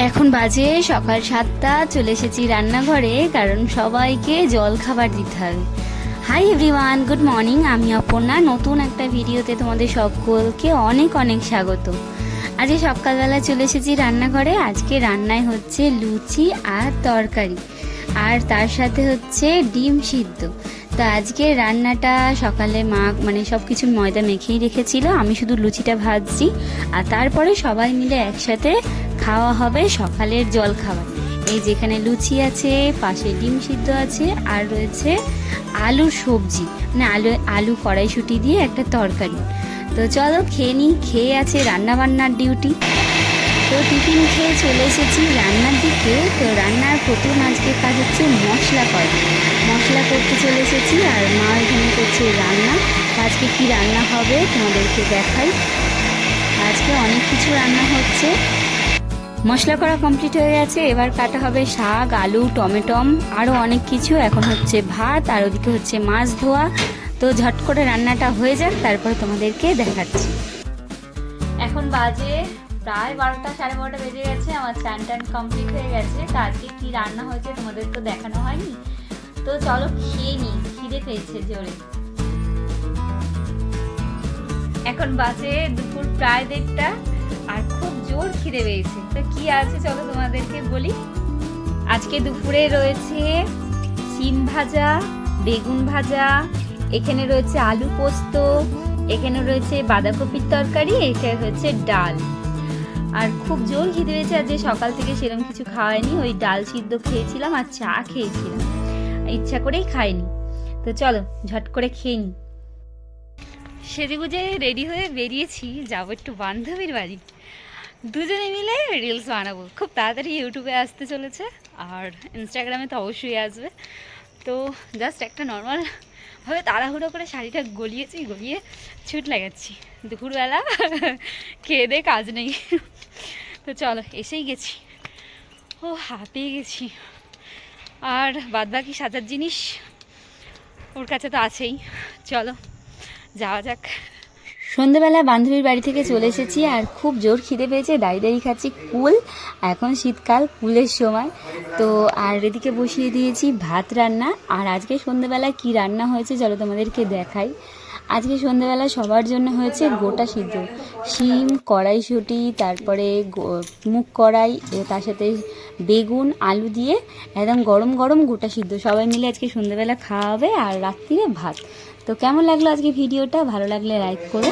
এখন বাজে সকাল 7টা, চলে এসেছি রান্নাঘরে কারণ সবাইকে জল খাবার দিতে হবে। Hi everyone, good morning. আমি অপর্ণা, নতুন একটা ভিডিওতে তোমাদের সকলকে অনেক অনেক স্বাগত। আজকে সকালবেলা চলে এসেছি রান্নাঘরে। আজকে রান্নায় হচ্ছে লুচি আর তরকারি, আর তার সাথে হচ্ছে ডিম সিদ্ধ। তো আজকে রান্নাটা সকালে মা সব কিছু ময়দা মেখেই রেখেছিল, আমি শুধু লুচিটা ভাজছি, আর তারপরে সবাই মিলে একসাথে খাওয়া হবে সকালের জল খাবার। এই যেখানে লুচি আছে, পাশে ডিম সিদ্ধ আছে, আর রয়েছে আলুর সবজি, আলু কড়াইশুঁটি দিয়ে একটা তরকারি। তো চলো খেয়ে নিই। খেয়ে আছে রান্নাবান্নার ডিউটি। তো টিফিন খেয়ে চলে এসেছি রান্নার দিকে। তো রান্নার প্রথম আজকে কাজ হচ্ছে মশলা করতে চলে এসেছি, আর মা এখানে করছে রান্না। আজকে কি রান্না হবে তোমাদেরকে দেখাই। আজকে অনেক কিছু রান্না হচ্ছে। মশলা করা কমপ্লিট হয়ে গেছে, এবার কাটা হবে শাক, আলু, টমেটম, আরও অনেক কিছু। এখন হচ্ছে ভাত, আর ওদিকে হচ্ছে মাছ ধোয়া। তো ঝট করে রান্নাটা হয়ে যাক, তারপর তোমাদেরকে দেখাচ্ছি। এখন বাজে প্রায় 12টা, 12:30 বেজে গেছে। আমার চান টান কমপ্লিট হয়ে গেছে। তো আজকে কী রান্না হয়েছে তোমাদের তো দেখানো হয়নি। তো চলো খেয়ে নিই, খিদে পেয়েছে জোরে। এখন বাজে দুপুর প্রায় 1:30, আর খুব জোর খিদে পেয়েছে। তো কি আছে চলো তোমাদেরকে বলি। আজকে দুপুরে রয়েছে সিম ভাজা, বেগুন ভাজা, এখানে রয়েছে আলু পোস্ত, এখানে রয়েছে বাঁধাকপির তরকারি, এটা হচ্ছে ডাল। আর খুব জোর খিদে পেয়েছে। আজকে সকাল থেকে সেরকম কিছু খাওয়াইনি, ওই ডাল সিদ্ধ খেয়েছিলাম আর চা খেয়েছিলাম, ইচ্ছা করেই খাইনি। তো চলো ঝট করে খেয়ে নিই। সেজে গুজে রেডি হয়ে বেরিয়েছি, যাবো একটু বান্ধবীর বাড়ি। দুজনে মিলে রিলস বানাবো, খুব তাড়াতাড়ি ইউটিউবে আসতে চলেছে, আর ইনস্টাগ্রামে তো অবশ্যই আসবে। তো জাস্ট একটা নর্মাল ভাবে তাড়াহুড়ো করে শাড়িটা গলিয়ে ছুট লাগাচ্ছি। দুপুরবেলা খেয়ে দিয়ে কাজ নেই। তো চলো এসেই গেছি, ও হাঁপিয়ে গেছি। আর বাদবাকি সাজার জিনিস ওর কাছে তো আছেই, চলো যাওয়া যাক। সন্ধেবেলা বান্ধবীর বাড়ি থেকে চলে এসেছি, আর খুব জোর খিদে পেয়েছে। দাঁড়িয়ে খাচ্ছি কুল, এখন শীতকাল, কুলের সময়। তো আর এদিকে বসিয়ে দিয়েছি ভাত রান্না। আর আজকে সন্ধেবেলা কি রান্না হয়েছে চলো তোমাদেরকে দেখাই। আজকে সন্ধেবেলা সবার জন্য হয়েছে গোটা সিদ্ধ শিম, কড়াইশুঁটি, তারপরে মুগ কড়াই, তার সাথে বেগুন, আলু দিয়ে একদম গরম গরম গোটা সিদ্ধ সবাই মিলে আজকে সন্ধেবেলা খাওয়া হবে, আর রাত্রিরে ভাত। তো কেমন লাগলো আজকে ভিডিওটা? ভালো লাগলে লাইক করো।